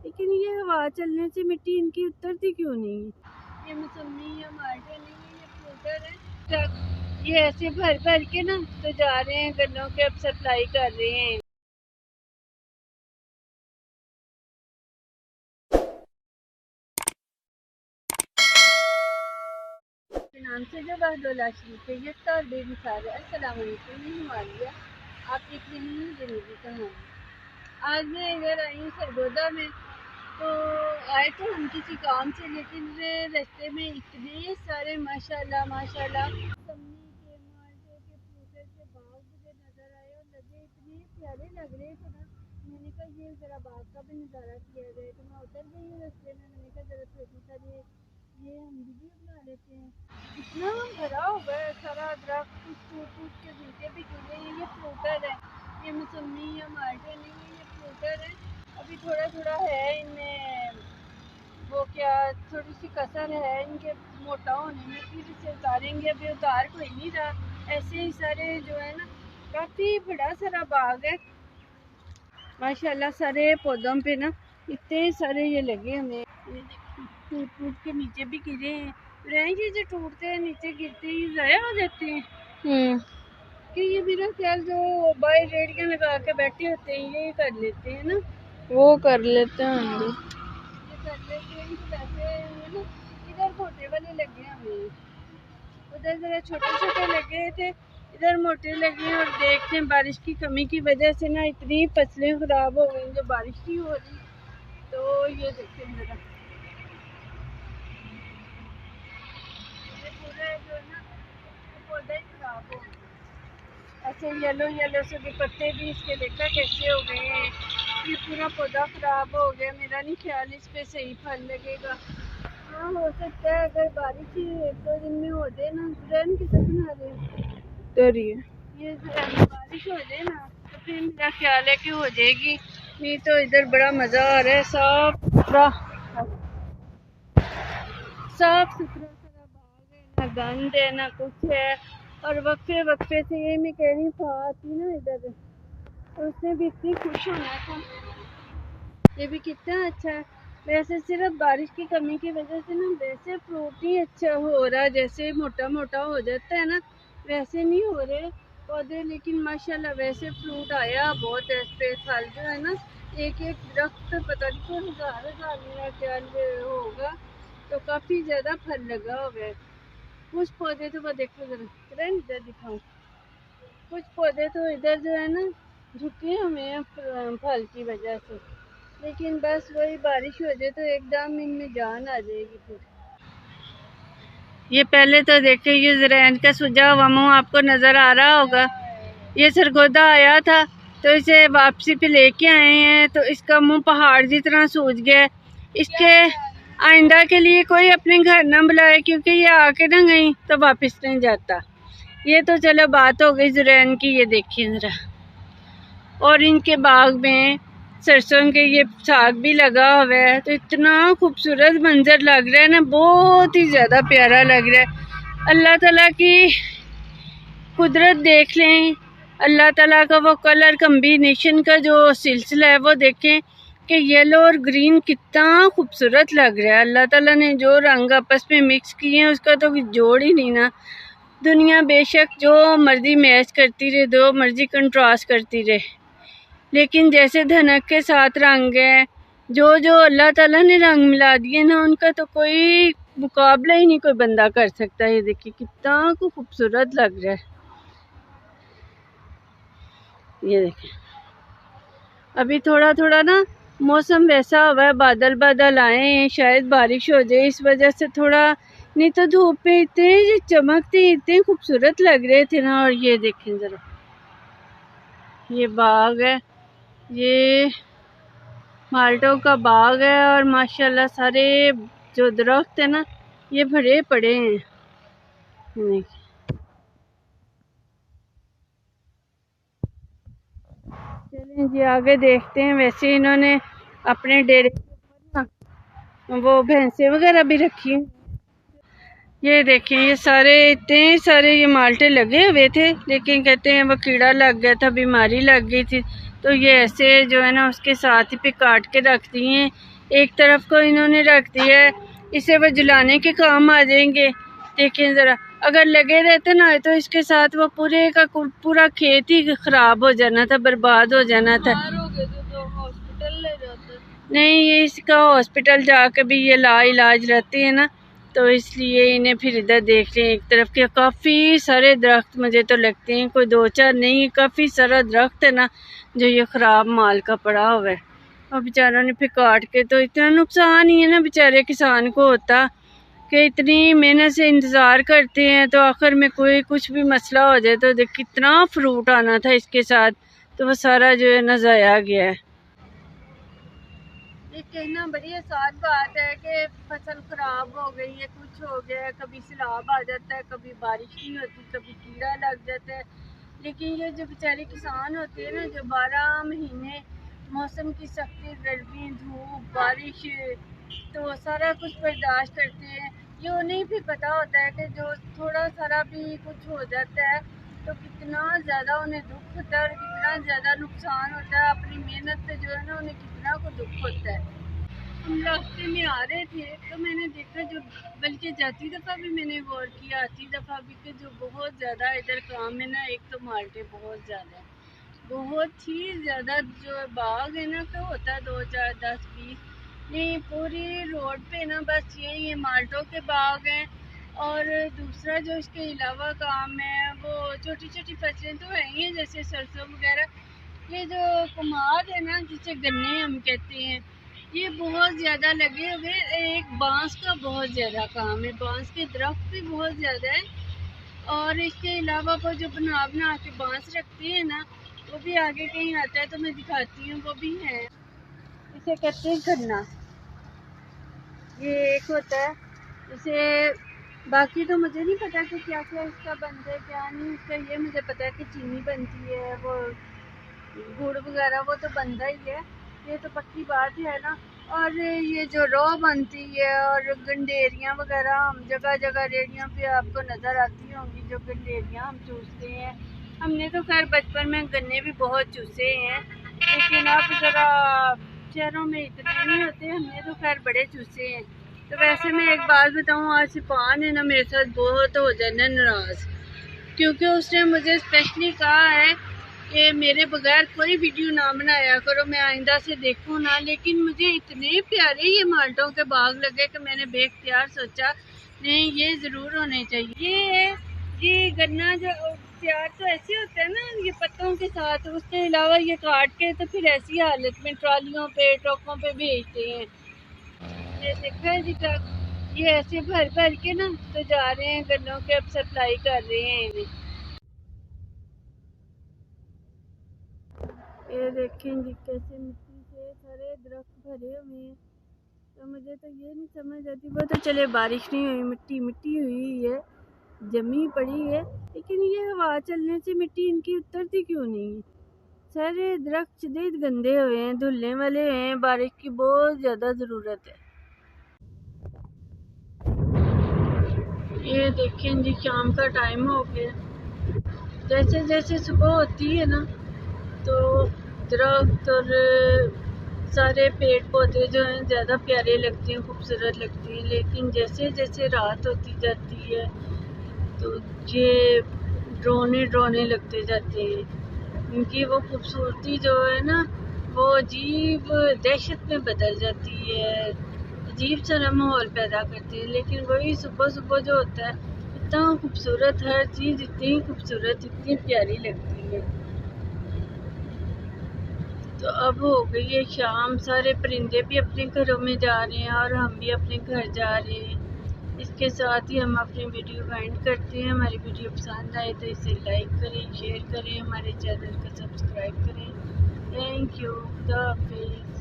لیکن یہ ہوا چلنے سے مٹی ان کی اترتی کیوں نہیں ہے؟ یہ موسمی یا مالٹے نہیں ہے، یہ فروٹر ہے ٹرک، یہ ایسے بھر بھر کے نا تو جا رہے ہیں گنوں کے، اب سپلائی کر رہے ہیں۔ نام سے جو بہدولہ شریف ہے، یہ تو بے مثال ہے۔ السلام علیکم، میں ہمالیہ، آپ دیکھ رہی ہیں زندگی کہانی۔ آج میں ادھر آئی ہوں سرگودا میں، تو آئے تو ہم کسی کام سے، لیکن راستے میں اتنے سارے ماشاءاللہ ماشاءاللہ سمی کے، مالٹے کے، فروٹر کے باغ مجھے نظر آئے اور لگے اتنے پیارے لگ رہے تھے نا، میں نے کہا یہ ذرا باغ کا بھی نظارہ کیا جائے، تو میں اتر گئی ہوں راستے میں نے کہا ذرا چھوٹی سا یہ ہم ویڈیو بنا لیتے ہیں۔ اتنا بھرا ہوا ہے سارا درخت، کچھ ٹوٹ ٹوٹ کے نیچے بھی گرے ہیں۔ یہ فروٹر ہے، یہ موسمی یا مالٹے نہیں ہے، یہ فروٹر ہے۔ ابھی تھوڑا تھوڑا ہے ان میں، وہ کیا تھوڑی سی کسر ہے ان کے موٹا ہونے میں، پھر اسے اتاریں گے۔ ابھی اتار کوئی نہیں رہا، ایسے ہی سارے جو ہے نا، کافی بڑا سارا باغ ہے ماشاءاللہ۔ سارے پودوں پہ نا اتنے سارے یہ لگے ہوئے ہیں، ٹوٹ ٹوٹ کے نیچے بھی گرے ہیں۔ رہیں جو ٹوٹتے ہیں نیچے گرتے ہی ضائع ہو جاتے ہیں کہ یہ میرا خیال جو باہر ریڑیاں لگا کے بیٹھے ہوتے ہیں یہ کر لیتے ہیں نا، وہ کر لیتے ہیں۔ یہ کر لیتے ہیں کہ ویسے یہ نا ادھر موٹے والے لگے ہوئے ہیں، ادھر ذرا چھوٹے چھوٹے لگے تھے، ادھر موٹے لگے ہیں۔ اور دیکھتے ہیں بارش کی کمی کی وجہ سے نا اتنی فصلیں خراب ہو گئی جو بارش نہیں ہو رہی، تو یہ دیکھیں ذرا یہ پورا جو ہے نا پودا ہی خراب ہو گیا، ایسے یلو یلو سے بھی پتے بھی اس کے دیکھا کیسے ہو گئے ہیں، یہ پورا پودا خراب ہو گیا۔ میرا نہیں خیال اس پہ صحیح پھل لگے گا۔ ہاں ہو سکتا ہے اگر بارش ہی ایک دو دن میں ہو جائے نا، ڈرین کسے بنا دے ڈریے یہ بارش ہو جائے نا تو پھر میرا خیال ہے کہ ہو جائے گی، نہیں تو ادھر بڑا مزہ آ رہا ہے، صاف ستھرا صاف ستھرا سارا باغ ہے، نہ گند ہے نہ کچھ ہے۔ اور وقفے وقفے سے یہ میں کہہ رہی ہوں آتی نا ادھر، اور اس نے بھی اتنی خوش ہونا تھا، یہ بھی کتنا اچھا ہے۔ ویسے صرف بارش کی کمی کی وجہ سے نا ویسے فروٹ نہیں اچھا ہو رہا، جیسے موٹا موٹا ہو جاتا ہے نا ویسے نہیں ہو رہے پودے، لیکن ماشاءاللہ ویسے فروٹ آیا بہت ہے اس پہ۔ پھل جو ہے نا ایک ایک درخت پہ پتہ نہیں کوئی ہزار ہزار میرا خیال ہوگا، تو کافی زیادہ پھل لگا ہوا ہے۔ کچھ پودے تو وہ دیکھو ذرا ادھر دکھاؤں، کچھ پودے تو ادھر جو ہے نا جھکے ہوئے ہیں پھل کی وجہ سے، لیکن بس وہی بارش ہو جائے تو ایک دم ان میں جان آ جائے گی۔ پھر یہ پہلے تو دیکھیں یہ زرین کا سجا ہوا منہ آپ کو نظر آ رہا ہوگا، یہ سرگودا آیا تھا تو اسے واپسی پہ لے کے آئے ہیں، تو اس کا منہ پہاڑ جس طرح سوج گیا۔ اس کے آئندہ کے لیے کوئی اپنے گھر نہ بلائے، کیونکہ یہ آ کے نہ گئی تو واپس نہیں جاتا۔ یہ تو چلو بات ہو گئی زرین کی، یہ دیکھیے ذرا۔ اور ان کے باغ میں سرسوں کے یہ ساگ بھی لگا ہوا ہے، تو اتنا خوبصورت منظر لگ رہا ہے نا، بہت ہی زیادہ پیارا لگ رہا ہے۔ اللہ تعالیٰ کی قدرت دیکھ لیں، اللہ تعالیٰ کا وہ کلر کمبینیشن کا جو سلسلہ ہے وہ دیکھیں کہ یلو اور گرین کتنا خوبصورت لگ رہا ہے۔ اللہ تعالیٰ نے جو رنگ آپس میں مکس کیے ہیں اس کا تو جوڑ ہی نہیں نا۔ دنیا بے شک جو مرضی میچ کرتی رہے، جو مرضی کنٹراسٹ کرتی رہے، لیکن جیسے دھنک کے ساتھ رنگ ہے، جو اللہ تعالیٰ نے رنگ ملا دیے نا ان کا تو کوئی مقابلہ ہی نہیں کوئی بندہ کر سکتا۔ یہ دیکھیے کتنا خوبصورت لگ رہا ہے، یہ دیکھیں۔ ابھی تھوڑا تھوڑا نا موسم ویسا ہوا ہے، بادل بادل آئے ہیں، شاید بارش ہو جائے اس وجہ سے تھوڑا، نہیں تو دھوپ پہ اتنے چمکتے اتنے خوبصورت لگ رہے تھے نا۔ اور یہ دیکھیں ذرا، یہ باغ ہے، یہ مالٹوں کا باغ ہے، اور ماشاءاللہ سارے جو درخت ہیں نا یہ بھرے پڑے ہیں۔ چلیں جی آگے دیکھتے ہیں۔ ویسے انہوں نے اپنے ڈیرے وہ بھینسیں وغیرہ بھی رکھی ہیں۔ یہ دیکھیں یہ سارے اتنے سارے یہ مالٹے لگے ہوئے تھے، لیکن کہتے ہیں وہ کیڑا لگ گیا تھا، بیماری لگ گئی تھی، تو یہ ایسے جو ہے نا اس کے ساتھ ہی پہ کاٹ کے رکھ دی ہیں. ایک طرف کو انہوں نے رکھ دیا ہے, اسے وہ جلانے کے کام آ جائیں گے. دیکھیں ذرا, اگر لگے رہتے نا تو اس کے ساتھ وہ پورے کا پورا کھیت ہی خراب ہو جانا تھا, برباد ہو جانا تھا. تو ہاسپٹل لے جاتے. نہیں, یہ اس کا ہاسپٹل جا کے بھی یہ لا علاج رہتے ہیں نا, تو اس لیے انہیں پھر ادھر دیکھ رہے ہیں. ایک طرف کے کافی سارے درخت مجھے تو لگتے ہیں, کوئی 2-4 نہیں, کافی سارا درخت ہے نا جو یہ خراب مال کا پڑا ہوا ہے. اور بیچاروں نے پھر کاٹ کے, تو اتنا نقصان ہی ہے نا بیچارے کسان کو ہوتا کہ اتنی محنت سے انتظار کرتے ہیں, تو آخر میں کوئی کچھ بھی مسئلہ ہو جائے تو دیکھ کتنا فروٹ آنا تھا اس کے ساتھ, تو وہ سارا جو ہے نا ضائع گیا ہے. یہ کہنا بڑی آسان بات ہے کہ فصل خراب ہو گئی ہے, کچھ ہو گیا ہے, کبھی سیلاب آ جاتا ہے, کبھی بارش نہیں ہوتی, کبھی کیڑا لگ جاتا ہے. لیکن یہ جو بیچارے کسان ہوتے ہیں نا جو 12 مہینے موسم کی سختی, گرمی, دھوپ, بارش, تو سارا کچھ برداشت کرتے ہیں. یہ انہیں بھی پتہ ہوتا ہے کہ جو تھوڑا سارا بھی کچھ ہو جاتا ہے تو کتنا زیادہ انہیں دکھ ہوتا ہے اور کتنا زیادہ نقصان ہوتا ہے. اپنی محنت پہ جو ہے نا انہیں کتنا کو دکھ ہوتا ہے. ہم راستے میں آ رہے تھے تو میں نے دیکھا, جو بلکہ جاتی دفعہ بھی میں نے غور کیا, آتی دفعہ بھی, کہ جو بہت زیادہ ادھر کام ہے نا, ایک تو مالٹے بہت زیادہ ہے, بہت ہی زیادہ. جو باغ ہے نا تو ہوتا ہے 2, 4, 10, 20 نہیں, پوری روڈ پہ نا بس یہی مالٹوں کے باغ ہیں. اور دوسرا جو اس کے علاوہ کام ہے وہ چھوٹی چھوٹی فصلیں تو ہیں ہی ہیں, جیسے سرسوں وغیرہ. یہ جو کماد ہے نا جسے گنے ہم کہتے ہیں, یہ بہت زیادہ لگے ہوئے. ایک بانس کا بہت زیادہ کام ہے, بانس کے درخت بھی بہت زیادہ ہے. اور اس کے علاوہ وہ جو بنا کے بانس رکھتے ہیں نا, وہ بھی آگے کہیں آتا ہے تو میں دکھاتی ہوں, وہ بھی ہے. اسے کہتے ہیں گنا. یہ ایک ہوتا ہے اسے, باقی تو مجھے نہیں پتا کہ کیا کیا اس کا بنتا ہے کیا نہیں. اس کا یہ مجھے پتا ہے کہ چینی بنتی ہے, وہ گڑ وغیرہ وہ تو بنتا ہی ہے, یہ تو پکی بات ہے نا. اور یہ جو رو بنتی ہے اور گنڈیریاں وغیرہ ہم جگہ جگہ ریڑیوں پہ آپ کو نظر آتی ہوں گی, جو گنڈیریاں ہم چوستے ہیں. ہم نے تو خیر بچپن میں گنے بھی بہت چوسے ہیں, لیکن اب ذرا شہروں میں اتنے نہیں ہوتے, ہم نے تو خیر بڑے چوسے ہیں. تو ویسے میں ایک بات بتاؤں, آج سپان ہے نا میرے ساتھ بہت ہو جانا ناراض, کیونکہ اس نے مجھے اسپیشلی کہا ہے کہ میرے بغیر کوئی ویڈیو نہ بنایا کرو, میں آئندہ سے دیکھوں نا. لیکن مجھے اتنے پیارے یہ مالٹوں کے باغ لگے کہ میں نے بے اختیار سوچا نہیں, یہ ضرور ہونے چاہیے. یہ گنا جو تیار تو ایسے ہوتا ہے نا یہ پتوں کے ساتھ, اس کے علاوہ یہ کاٹ کے تو پھر ایسی حالت میں ٹرالیوں پہ ٹرکوں پہ بھیجتے ہیں. یہ دیکھا ہے جی ٹرک, یہ ایسے بھر بھر کے نا تو جا رہے ہیں گنوں کے, اب سپلائی کر رہے ہیں انہیں. یہ دیکھیں جی کیسے مٹی سے سارے درخت بھرے ہوئے ہیں. تو مجھے تو یہ نہیں سمجھ آتی, وہ تو چلے بارش نہیں ہوئی, مٹی مٹی ہوئی ہے, جمی پڑی ہے, لیکن یہ ہوا چلنے سے مٹی ان کی اترتی کیوں نہیں ہے. سارے درخت شدید گندے ہوئے ہیں, دھلنے والے ہیں, بارش کی بہت زیادہ ضرورت ہے. یہ دیکھیں جی شام کا ٹائم ہو گیا, جیسے جیسے صبح ہوتی ہے نا تو درخت اور سارے پیڑ پودے جو ہیں زیادہ پیارے لگتے ہیں, خوبصورت لگتے ہیں. لیکن جیسے جیسے رات ہوتی جاتی ہے تو یہ ڈرونے ڈرونے لگتے جاتے ہیں. ان کی وہ خوبصورتی جو ہے نا وہ عجیب دہشت میں بدل جاتی ہے, عجیب سا ماحول پیدا کرتی ہے. لیکن وہی صبح صبح جو ہوتا ہے اتنا خوبصورت, ہر چیز اتنی خوبصورت, اتنی پیاری لگتی ہے. تو اب ہو گئی ہے شام, سارے پرندے بھی اپنے گھروں میں جا رہے ہیں اور ہم بھی اپنے گھر جا رہے ہیں. اس کے ساتھ ہی ہم اپنی ویڈیو کو اینڈ کرتے ہیں. ہماری ویڈیو پسند آئے تو اسے لائک کریں, شیئر کریں, ہمارے چینل کو سبسکرائب کریں. تھینک یو, خدا حافظ.